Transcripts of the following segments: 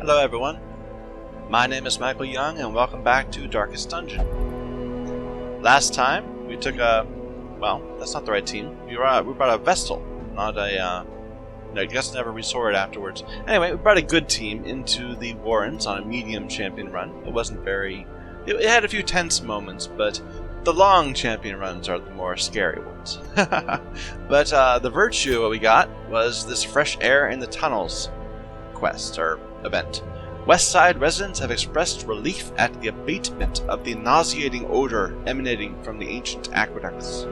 Hello everyone, my name is Michael Young and welcome back to Darkest Dungeon. Last time we took a, well, that's not the right team, we brought a Vestal, not a, I guess never resorted afterwards. Anyway, we brought a good team into the Warrens on a medium champion run. It wasn't very, it had a few tense moments, but the long champion runs are the more scary ones. But the virtue what we got was this fresh air in the tunnels quest, or event. Westside residents have expressed relief at the abatement of the nauseating odor emanating from the ancient aqueducts,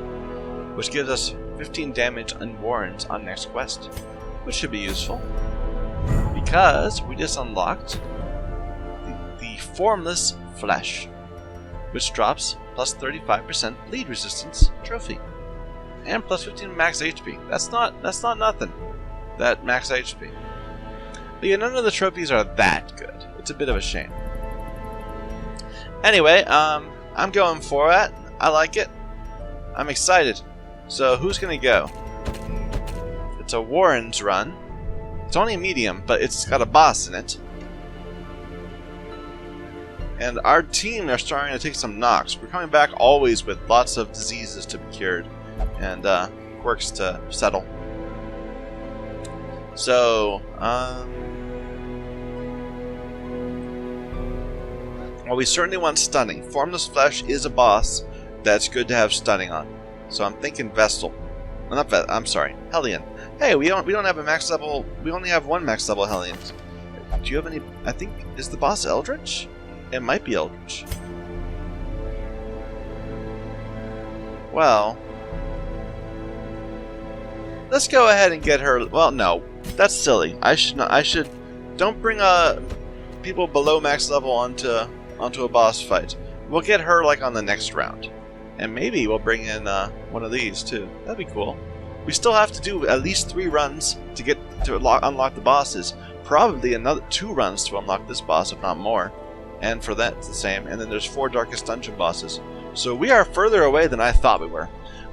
which gives us 15 damage on Warrens on next quest, which should be useful, because we just unlocked the Formless Flesh, which drops plus 35% bleed resistance trophy, and plus 15 max HP. That's not nothing, that max HP. But yeah, none of the trophies are that good. It's a bit of a shame. Anyway, I'm going for it. I like it. I'm excited. So who's gonna go? It's a Warren's run. It's only a medium, but it's got a boss in it. And our team are starting to take some knocks. We're coming back always with lots of diseases to be cured and quirks to settle. So, well, we certainly want stunning. Formless Flesh is a boss that's good to have stunning on. So I'm thinking Vestal. I'm sorry, Hellion. Hey, we don't have a max level. We only have one max level Hellion. Do you have any? I think, is the boss Eldritch? It might be Eldritch. Well, let's go ahead and get her. Well, no, that's silly. I should not. Don't bring people below max level onto a boss fight. We'll get her like on the next round, and maybe we'll bring in one of these too. That'd be cool. We still have to do at least 3 runs to get to unlock the bosses. Probably another 2 runs to unlock this boss, if not more. And for that, it's the same. And then there's 4 Darkest Dungeon bosses. So we are further away than I thought we were.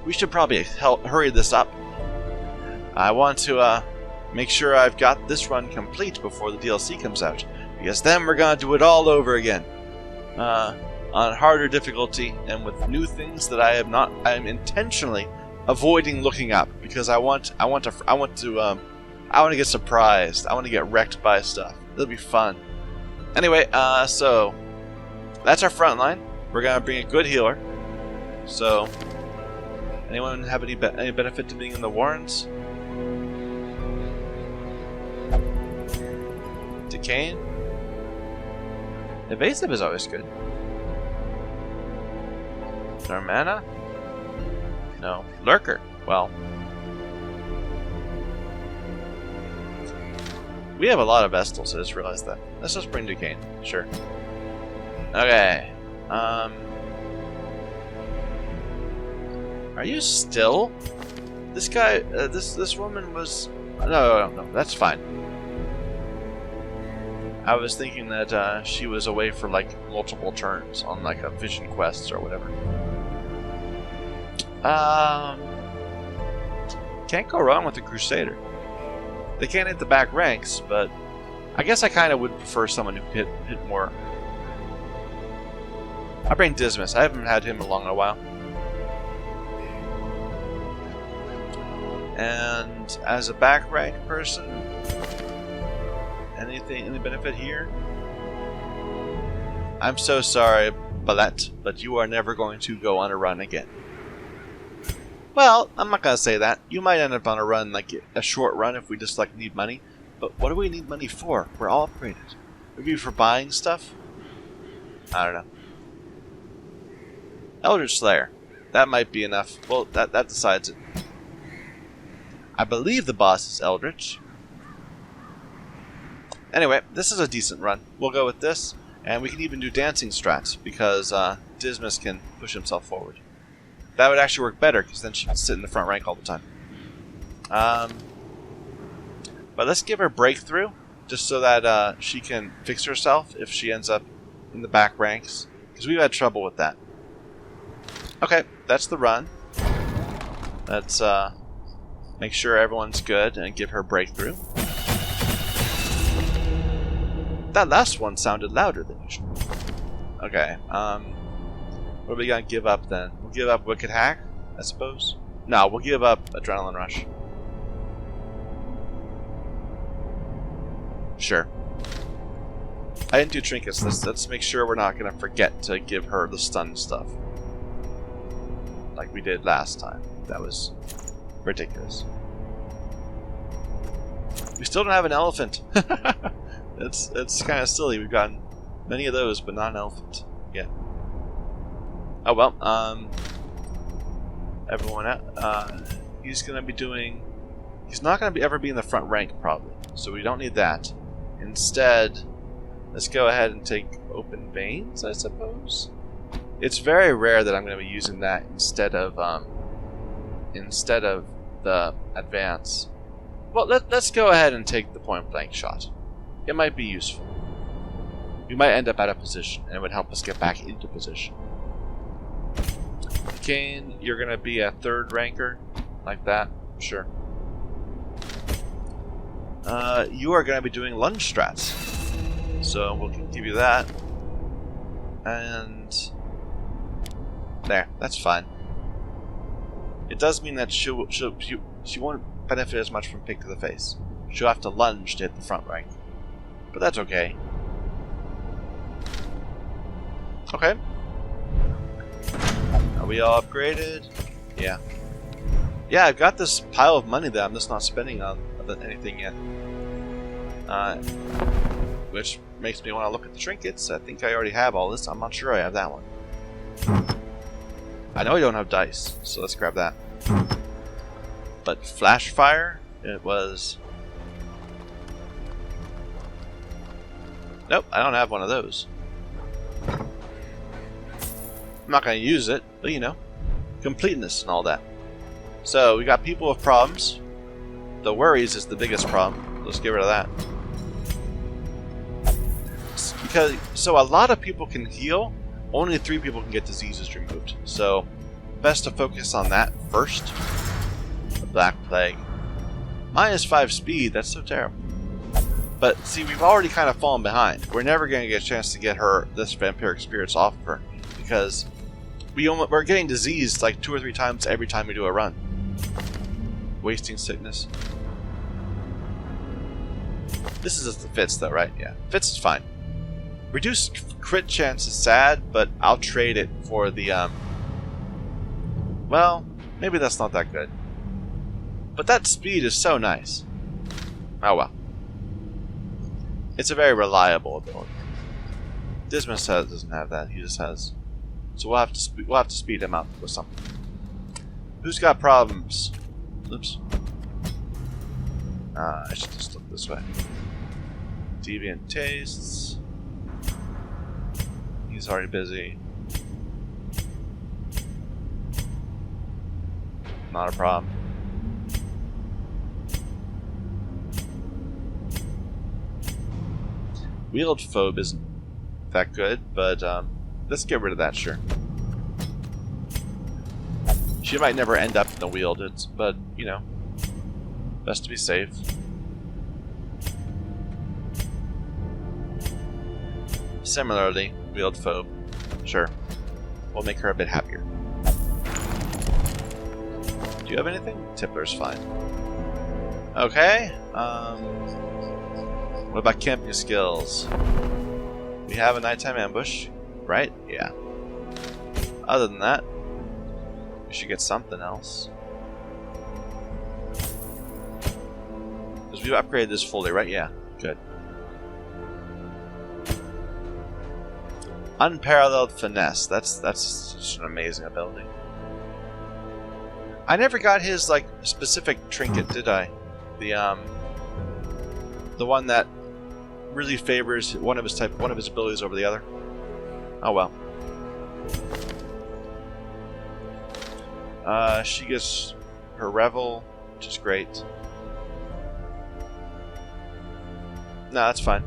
We should probably hurry this up. I want to make sure I've got this run complete before the DLC comes out, because then we're gonna do it all over again, on harder difficulty and with new things that I'm intentionally avoiding looking up, because I want to get surprised. I want to get wrecked by stuff. It'll be fun. Anyway, so that's our front line. We're gonna bring a good healer. So, anyone have any benefit to being in the Warrens? Decaying? Evasive is always good. Mana? No. Lurker? Well, we have a lot of Vestals, I just realized that. Let's just bring Duquesne. Sure. Okay. Are you still? This guy, this woman was... No, that's fine. I was thinking that she was away for like multiple turns on like a vision quest or whatever. Can't go wrong with the Crusader. They can't hit the back ranks, but I guess I kind of would prefer someone who hit more. I bring Dismas. I haven't had him along in a while. And as a back rank person, any benefit here? I'm so sorry, Balette, but you are never going to go on a run again. Well, I'm not gonna say that. You might end up on a run, like a short run, if we just like need money. But what do we need money for? We're all upgraded. Maybe for buying stuff? I don't know. Eldritch Slayer. That might be enough. Well, that decides it. I believe the boss is Eldritch. Anyway, this is a decent run. We'll go with this, and we can even do dancing strats, because Dismas can push himself forward. That would actually work better, because then she can sit in the front rank all the time. But let's give her breakthrough, just so that she can fix herself if she ends up in the back ranks, because we've had trouble with that. Okay, that's the run. Let's make sure everyone's good and give her breakthrough. That last one sounded louder than usual. Okay, what are we gonna give up then? We'll give up Wicked Hack, I suppose? No, we'll give up Adrenaline Rush. Sure. I didn't do trinkets. Let's make sure we're not gonna forget to give her the stun stuff. Like we did last time. That was ridiculous. We still don't have an elephant. It's kind of silly. We've gotten many of those, but not an elephant. Yeah. Oh well. Everyone. He's gonna be doing. He's not gonna ever be in the front rank probably. So we don't need that. Instead, let's go ahead and take Open Veins, I suppose. It's very rare that I'm going to be using that instead of the Advance. Well, let's go ahead and take the Point Blank shot. It might be useful. We might end up out of position, and it would help us get back into position. Kane, you're going to be a 3rd ranker, like that, sure. You are going to be doing lunge strats, so we'll give you that. And there, that's fine. It does mean that she won't benefit as much from Pick to the Face. She'll have to lunge to hit the front rank, but that's okay. Okay. Are we all upgraded? Yeah. Yeah, I've got this pile of money that I'm just not spending on anything yet. Which makes me want to look at the trinkets. I think I already have all this. I'm not sure I have that one. I know I don't have dice, so let's grab that. But Flash Fire, it was... Nope, I don't have one of those. I'm not going to use it, but you know, completeness and all that. So, we got people with problems. The worries is the biggest problem. Let's get rid of that. So a lot of people can heal, only 3 people can get diseases removed. So, best to focus on that first. The Black Plague. -5 speed, that's so terrible. But see, we've already kind of fallen behind. We're never going to get a chance to get her, this vampiric spirits off of her. Because we're getting diseased like 2 or 3 times every time we do a run. Wasting sickness. This is just the Fits though, right? Yeah. Fits is fine. Reduced crit chance is sad, but I'll trade it for the, well, maybe that's not that good. But that speed is so nice. Oh well. It's a very reliable ability. Dismas doesn't have that, he just has... So we'll have to speed him up with something. Who's got problems? Oops. I should just look this way. Deviant Tastes. He's already busy. Not a problem. Wield Phobe isn't that good, but let's get rid of that, sure. She might never end up in the wield, but, you know, best to be safe. Similarly, Wield Phobe, sure. We'll make her a bit happier. Do you have anything? Tippler's fine. Okay, what about camping skills? We have a nighttime ambush, right? Yeah. Other than that, we should get something else. Because we've upgraded this fully, right? Yeah, good. Unparalleled Finesse. That's just an amazing ability. I never got his like specific trinket, did I? The one that really favors one of his abilities over the other. Oh well. She gets her Revel, which is great. No, that's fine.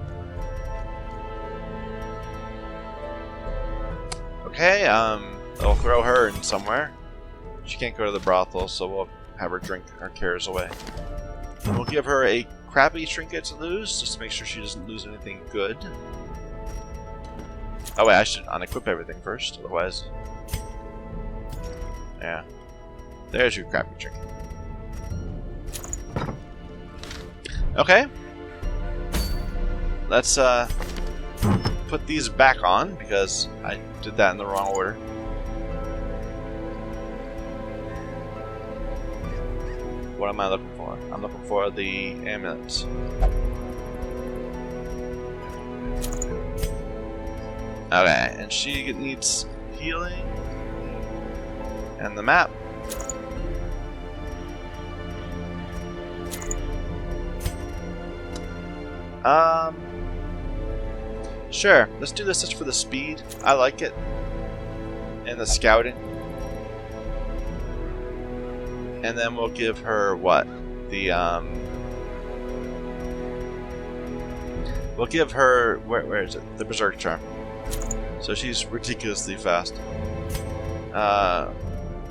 Okay, I'll throw her in somewhere. She can't go to the brothel, so we'll have her drink our cares away. And we'll give her a crappy trinket to lose, just to make sure she doesn't lose anything good. Oh wait, I should unequip everything first, otherwise... Yeah. There's your crappy trinket. Okay. Let's put these back on, because I did that in the wrong order. What am I looking for? I'm looking for the amulet. Okay, and she needs healing. And the map. Sure, let's do this just for the speed. I like it. And the scouting. And then we'll give her what? The we'll give her where is it? The Berserk Charm. So she's ridiculously fast.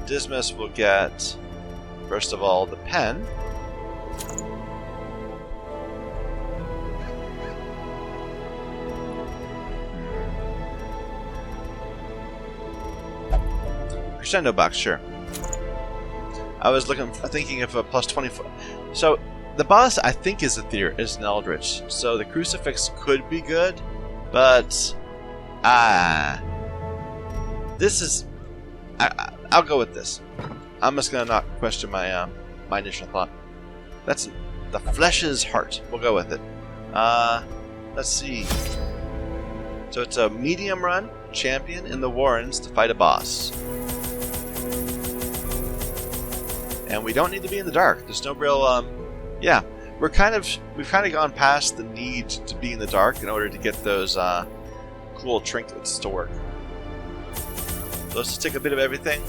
Dismas will get first of all the pen. Crescendo box, sure. I was thinking of a plus 24. So the boss, I think, is an Eldritch. So the crucifix could be good, but this is. I'll go with this. I'm just gonna not question my my initial thought. That's the flesh's heart. We'll go with it. Let's see. So it's a medium run champion in the Warrens to fight a boss. And we don't need to be in the dark. There's no real, yeah. We've kind of gone past the need to be in the dark in order to get those cool trinkets to work. So let's just take a bit of everything.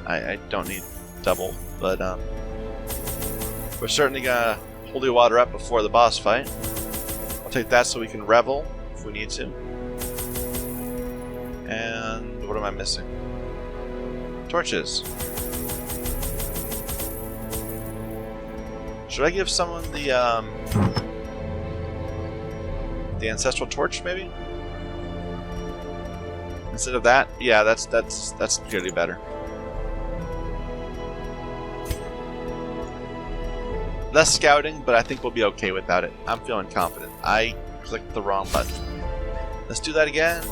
I don't need double, but we're certainly gonna holy water up before the boss fight. I'll take that so we can revel if we need to. And what am I missing? Torches. Should I give someone the ancestral torch, maybe? Instead of that? Yeah, that's clearly better. Less scouting, but I think we'll be okay without it. I'm feeling confident. I clicked the wrong button. Let's do that again.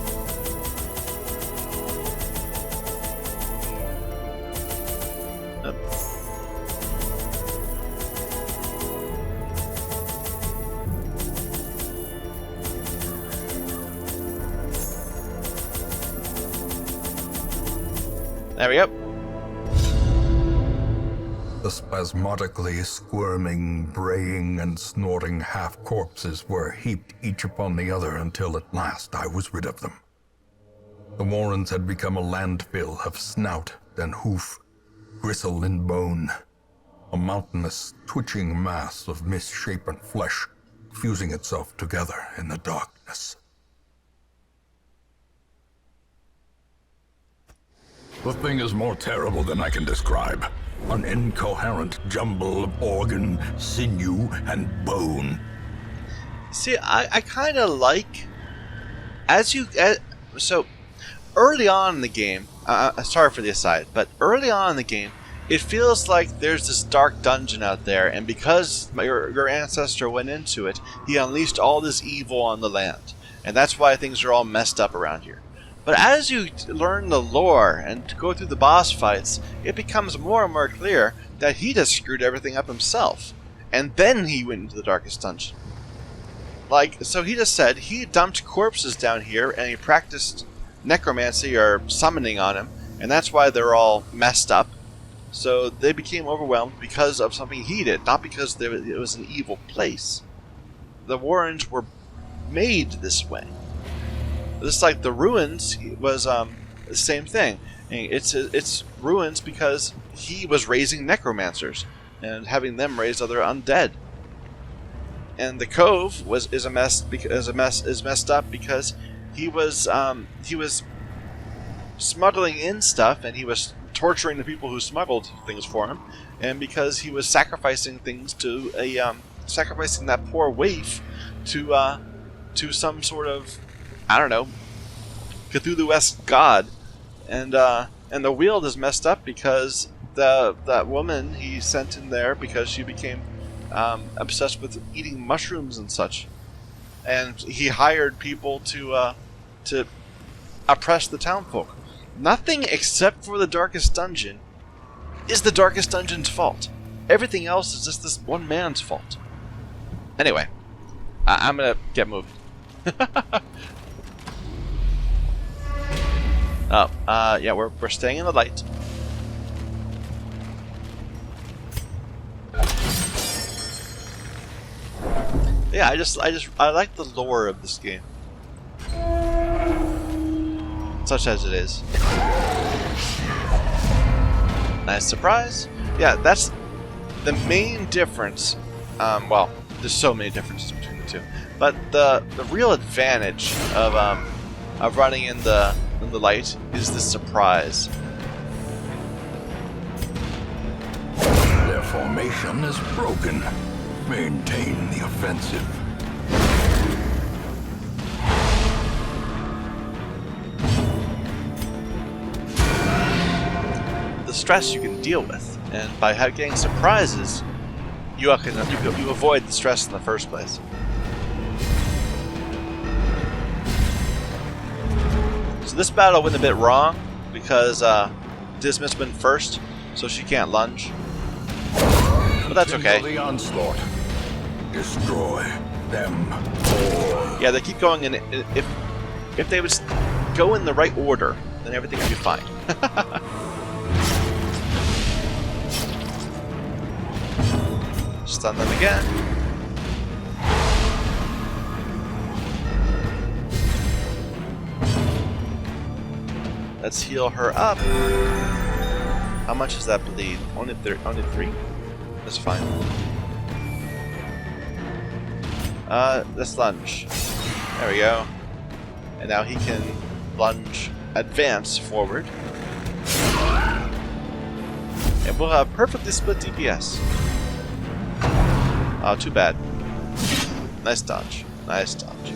There we go. The spasmodically squirming, braying, and snorting half-corpses were heaped each upon the other until at last I was rid of them. The Warrens had become a landfill of snout and hoof, gristle and bone, a mountainous, twitching mass of misshapen flesh fusing itself together in the darkness. The thing is more terrible than I can describe. An incoherent jumble of organ, sinew, and bone. See, I kind of like... So, early on in the game... sorry for the aside, but early on in the game, it feels like there's this dark dungeon out there, and because your ancestor went into it, he unleashed all this evil on the land. And that's why things are all messed up around here. But as you learn the lore and go through the boss fights, it becomes more and more clear that he just screwed everything up himself. And then he went into the darkest dungeon. So he just said he dumped corpses down here and he practiced necromancy or summoning on him. And that's why they're all messed up. So they became overwhelmed because of something he did, not because it was an evil place. The Warrens were made this way. Just like the ruins was the same thing. It's ruins because he was raising necromancers and having them raise other undead. And the cove is messed up because he was smuggling in stuff and he was torturing the people who smuggled things for him, and because he was sacrificing things to sacrificing that poor waif to some sort of, I don't know, Cthulhu-esque god, and the Weald is messed up because that woman he sent in there because she became obsessed with eating mushrooms and such, and he hired people to oppress the townfolk. Nothing except for the Darkest Dungeon is the Darkest Dungeon's fault. Everything else is just this one man's fault. Anyway, I'm gonna get moving. Yeah, we're staying in the light. Yeah, I like the lore of this game, such as it is. Nice surprise. Yeah, that's the main difference. Well, there's so many differences between the two, but the real advantage of running in the light is the surprise. Their formation is broken. Maintain the offensive. The stress you can deal with, and by getting surprises, you avoid the stress in the first place. So this battle went a bit wrong because Dismas went first, so she can't lunge. But that's okay. The onslaught. Destroy them all. Yeah, they keep going in. If they would go in the right order, then everything would be fine. Stun them again. Let's heal her up. How much is that bleed? Only 3. That's fine. Let's lunge. There we go. And now he can lunge, advance forward. And we'll have perfectly split DPS. Oh, too bad. Nice dodge. Nice dodge.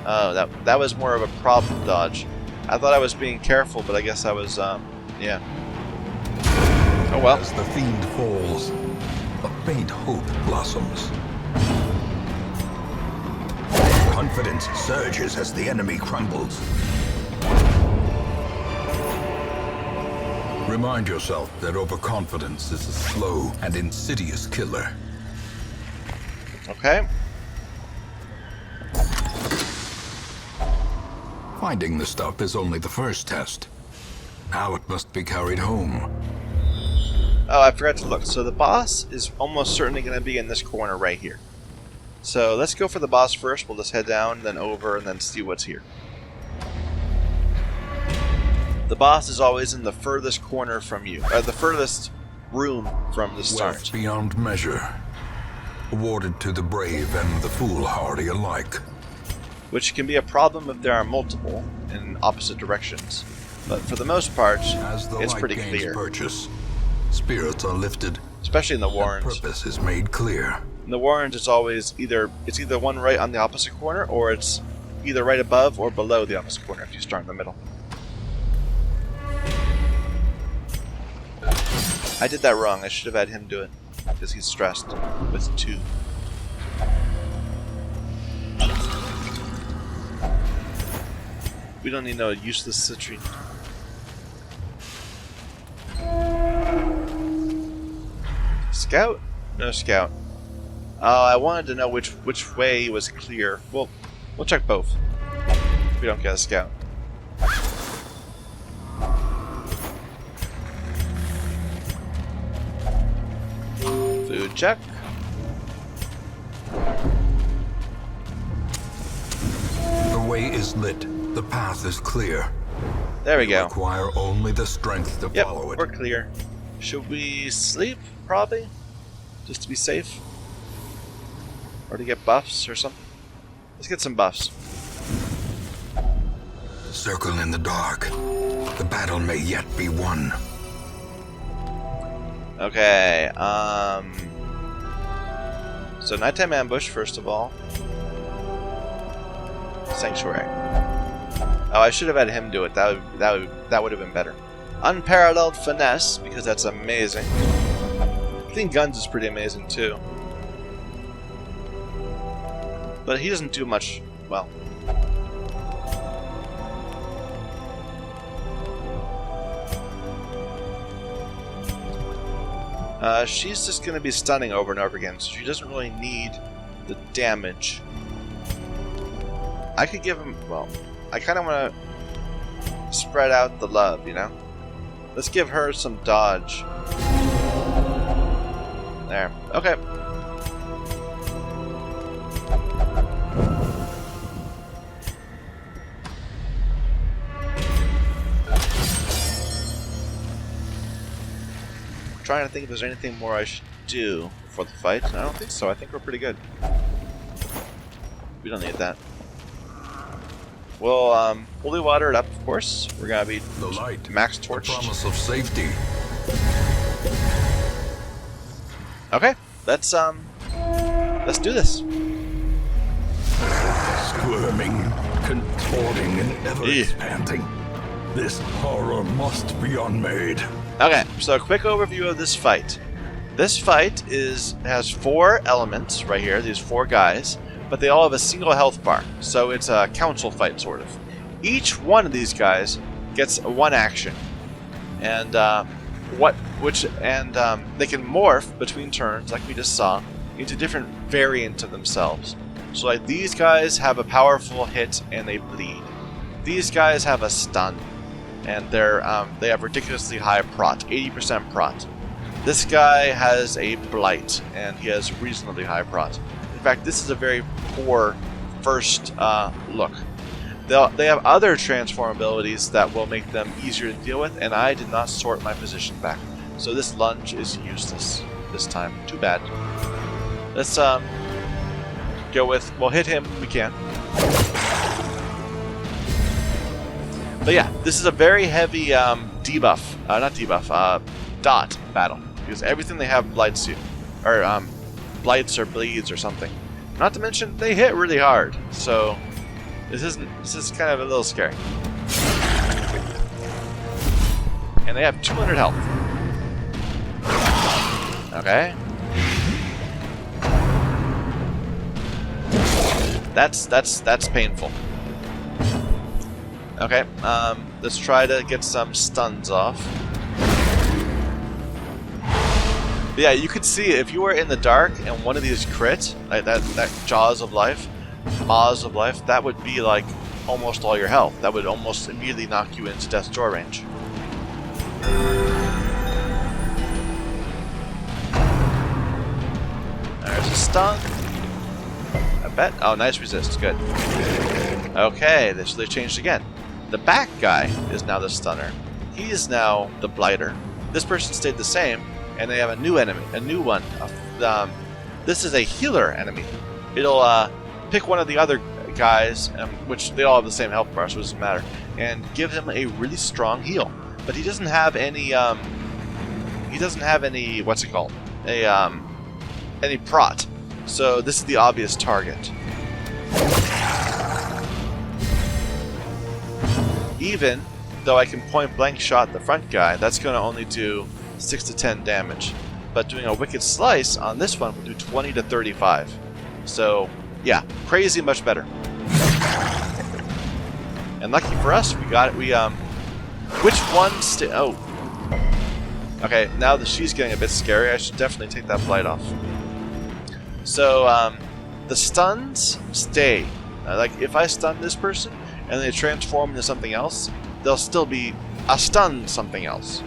Oh, that was more of a problem dodge. I thought I was being careful, but I guess I was, yeah. Oh well. As the fiend falls, a faint hope blossoms. Confidence surges as the enemy crumbles. Remind yourself that overconfidence is a slow and insidious killer. Okay. Finding the stuff is only the first test. Now it must be carried home. Oh, I forgot to look. So the boss is almost certainly going to be in this corner right here. So let's go for the boss first. We'll just head down, then over, and then see what's here. The boss is always in the furthest corner from you, the furthest room from the start. Wealth beyond measure, awarded to the brave and the foolhardy alike. Which can be a problem if there are multiple in opposite directions. But for the most part, it's pretty clear. Purchase, spirits are lifted, especially in the Warrens. Purpose is made clear. In the Warrens, it's always either one right on the opposite corner, or it's either right above or below the opposite corner if you start in the middle. I did that wrong. I should have had him do it because he's stressed with 2. We don't need no useless citrine. Scout? No scout. Oh, I wanted to know which way was clear. Well, we'll check both. If we don't get a scout. Food check. The way is lit. The path is clear. There we go. Require only the strength to follow it. We're clear. Should we sleep? Probably. Just to be safe. Or to get buffs or something. Let's get some buffs. Circle in the dark. The battle may yet be won. Okay, so nighttime ambush, first of all. Sanctuary. Oh, I should have had him do it. That would have been better. Unparalleled finesse, because that's amazing. I think guns is pretty amazing too. But he doesn't do much, well. She's just going to be stunning over and over again, so she doesn't really need the damage. I could give him, well, I kind of want to spread out the love, you know? Let's give her some dodge. There. Okay. Trying to think if there's anything more I should do before the fight. I don't think so. I think we're pretty good. We don't need that. We'll holy water it up, of course. We're gonna be the light, max torched. The promise of safety. Okay, let's do this. Squirming, contorting, and ever expanding. This horror must be unmade. Okay, so a quick overview of this fight. This fight has 4 elements right here, these 4 guys, but they all have a single health bar, so it's a council fight, sort of. Each one of these guys gets 1 action, and they can morph between turns, like we just saw, into different variants of themselves. So like these guys have a powerful hit and they bleed. These guys have a stun, and they have ridiculously high prot, 80% prot. This guy has a blight, and he has reasonably high prot. In fact, this is a very poor first look. They have other transform abilities that will make them easier to deal with, and I did not sort my position back. So this lunge is useless this time. Too bad. Let's go with, we'll hit him if we can. But yeah, this is a very heavy dot battle, because everything they have blights you, or blights or bleeds or something. Not to mention they hit really hard, so this is kind of a little scary. And they have 200 health. Okay. That's painful. Okay, let's try to get some stuns off. But yeah, you could see if you were in the dark and one of these crit, like that Maws of Life, that would be like almost all your health. That would almost immediately knock you into death's door range. There's a stun. I bet. Oh, nice resist. Good. Okay, so they changed again. The back guy is now the stunner. He is now the blighter. This person stayed the same, and they have a new enemy, a new one. This is a healer enemy. It'll pick one of the other guys, which they all have the same health bar, so it doesn't matter, and give him a really strong heal. But he doesn't have any. What's it called? Any prot. So this is the obvious target. Even though I can point blank shot the front guy, that's going to only do 6 to 10 damage. But doing a Wicked Slice on this one will do 20 to 35. So, yeah, crazy much better. And lucky for us, we got it. Which one oh. Okay, now that she's getting a bit scary, I should definitely take that blight off. So, the stuns stay. Like, if I stun this person, and they transform into something else, they'll still be a stun something else.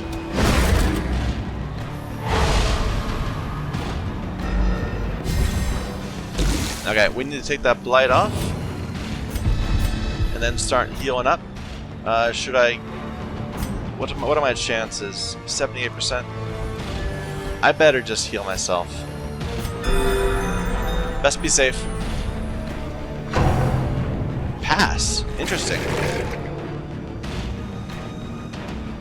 Okay, we need to take that blight off, and then start healing up. Should I? What are my chances? 78%. I better just heal myself. Best be safe. Pass. Interesting.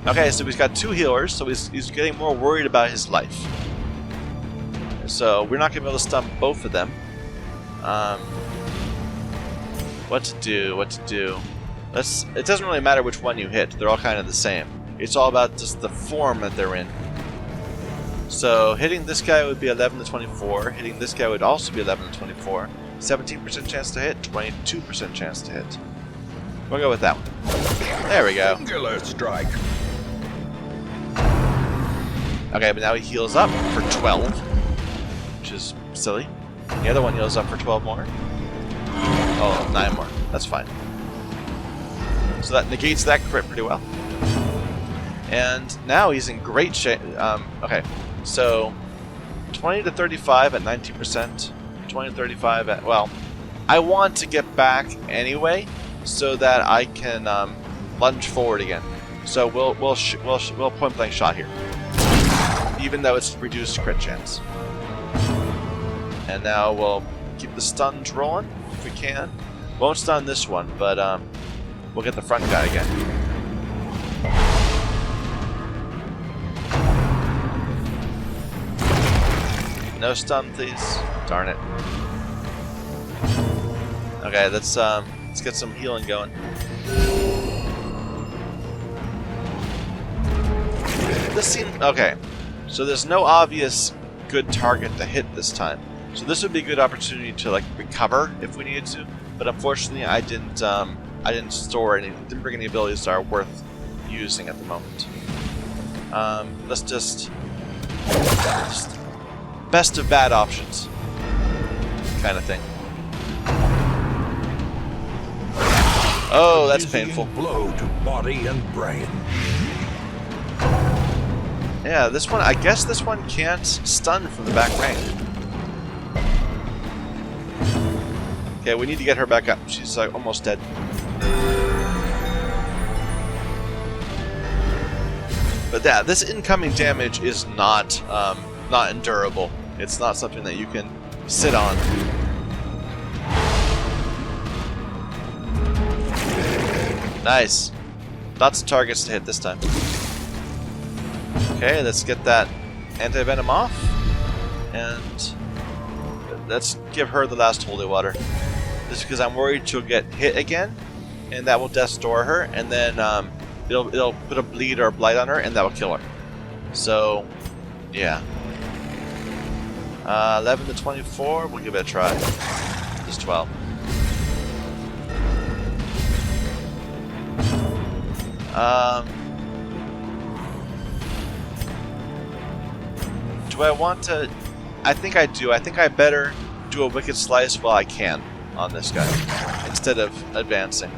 Okay, so he's got 2 healers, so he's getting more worried about his life. So we're not going to be able to stun both of them. What to do? It doesn't really matter which one you hit. They're all kind of the same. It's all about just the form that they're in. So hitting this guy would be 11 to 24. Hitting this guy would also be 11 to 24. 17% chance to hit, 22% chance to hit. We'll go with that one. There we go. Singular strike. Okay, but now he heals up for 12, which is silly. The other one heals up for 12 more. Oh, 9 more. That's fine. So that negates that crit pretty well. And now he's in great shape. Okay, so 20 to 35 at 19%. 20 to 35 at, well, I want to get back anyway so that I can lunge forward again. So we'll point blank shot here, even though it's reduced crit chance. And now we'll keep the stuns rolling if we can. Won't stun this one, but we'll get the front guy again. No stun, please. Darn it. Okay, let's get some healing going. This seems okay. So there's no obvious good target to hit this time. So this would be a good opportunity to like recover if we needed to. But unfortunately, I didn't store any, didn't bring any abilities that are worth using at the moment. Let's just best of bad options kind of thing. Oh, that's painful. Blow to body and brain. Yeah, this one, I guess this one can't stun from the back range. Okay, we need to get her back up. She's like almost dead. But yeah, this incoming damage is not endurable. It's not something that you can sit on. Nice. Lots of targets to hit this time. Okay, let's get that anti-venom off. And let's give her the last holy water. Just because I'm worried she'll get hit again, and that will death store her, and then it'll put a bleed or a blight on her, and that will kill her. So, yeah. 11 to 24, we'll give it a try. Just 12. Do I want to... I think I do. I think I better do a Wicked Slice while I can on this guy, instead of advancing.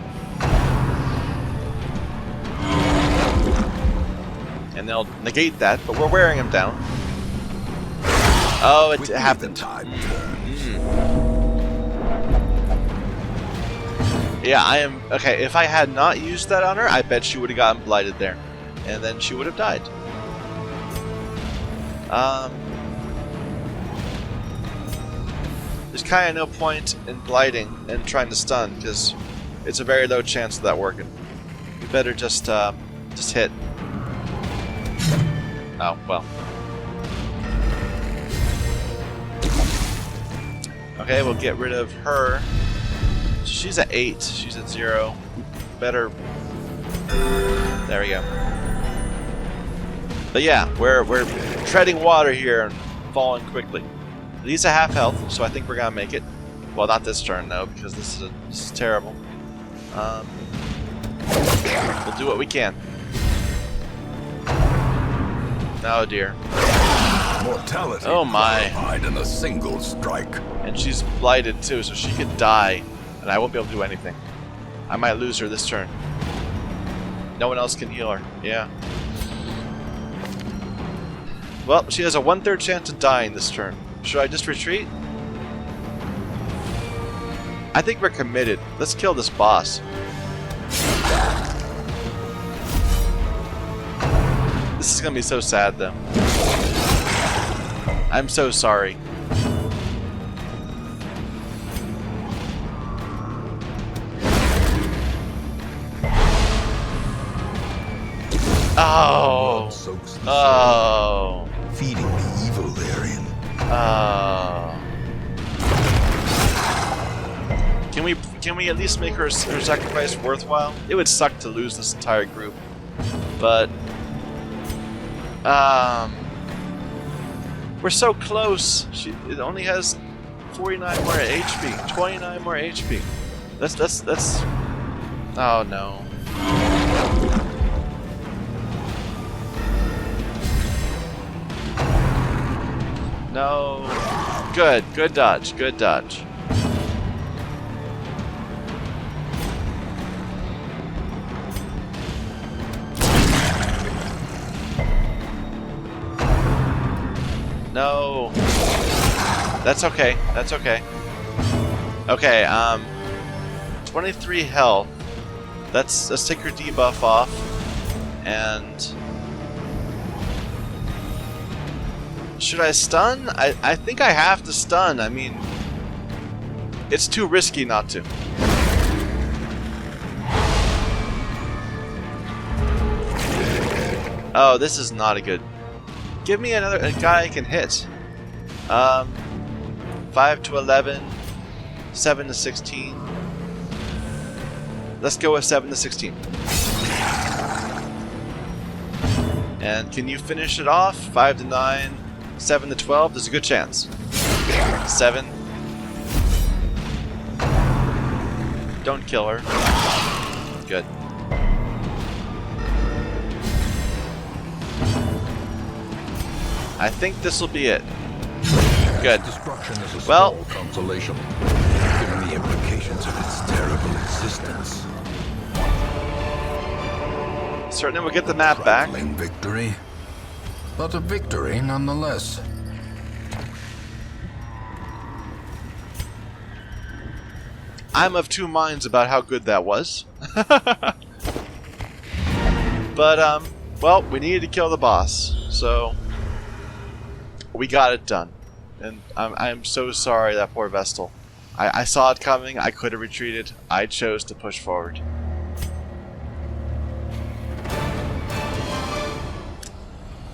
And they'll negate that, but we're wearing him down. Oh, it happened. Yeah, I am... Okay, if I had not used that on her, I bet she would have gotten blighted there. And then she would have died. There's kind of no point in blighting and trying to stun, because it's a very low chance of that working. You better just hit. Oh, well. Okay, we'll get rid of her. She's at 8. She's at 0. Better. There we go. But yeah, we're treading water here and falling quickly. He's a half health, so I think we're gonna make it. Well, not this turn though, because this is terrible. We'll do what we can. Oh dear. Mortality. Oh my. In a single strike. And she's blighted too, so she could die, and I won't be able to do anything. I might lose her this turn. No one else can heal her. Yeah. Well, she has a 1/3 chance of dying this turn. Should I just retreat? I think we're committed. Let's kill this boss. This is gonna be so sad, though. I'm so sorry. Oh, soaks the Oh. soul, feeding the evil therein. Oh. Can we at least make her sacrifice worthwhile? It would suck to lose this entire group, but we're so close. It only has 49 more HP, 29 more HP. That's. Oh no. No. Good dodge. Good dodge. No. That's okay. That's okay. Okay, 23 health. Let's take her debuff off. And should I stun? I think I have to stun. I mean, it's too risky not to. Oh, this is not a good. Give me a guy I can hit. 5 to 11, 7 to 16. Let's go with 7 to 16. And can you finish it off? 5 to 9, 7 to 12. There's a good chance. 7. Don't kill her. Good. I think this will be it. Good. Destruction is a Well, small consolation, given the implications of its terrible existence. certainly we'll get the map back. Trifling victory, but a victory nonetheless. I'm of two minds about how good that was. But, well, we needed to kill the boss, so we got it done. And I'm so sorry, that poor Vestal. I saw it coming, I could have retreated, I chose to push forward.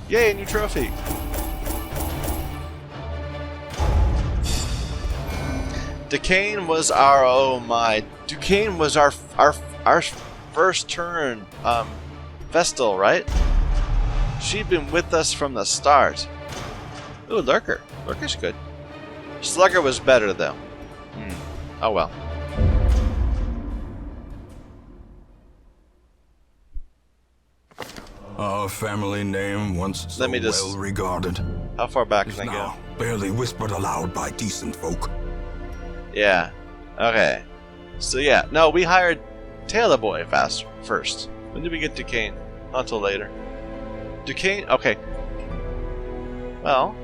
Yay, a new trophy! Duquesne was our, oh my, Duquesne was our first turn, Vestal, right? She'd been with us from the start. Ooh, Lurker. Lurker's good. Slugger was better, though. Oh well. Our family name, once so well regarded, How far back is can I go? now barely whispered aloud by decent folk. Yeah. Okay. So yeah, no, we hired Taylor Boy first. When did we get Duquesne? Not until later. Duquesne. Okay. Well,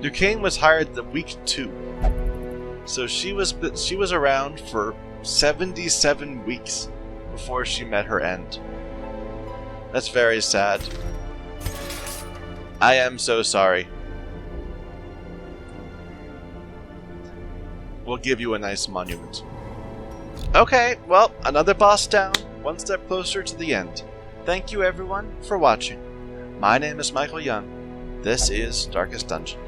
Duquesne was hired the week 2, so she was around for 77 weeks before she met her end. That's very sad. I am so sorry. We'll give you a nice monument. Okay, well, another boss down, one step closer to the end. Thank you everyone for watching. My name is Michael Young. This is Darkest Dungeon.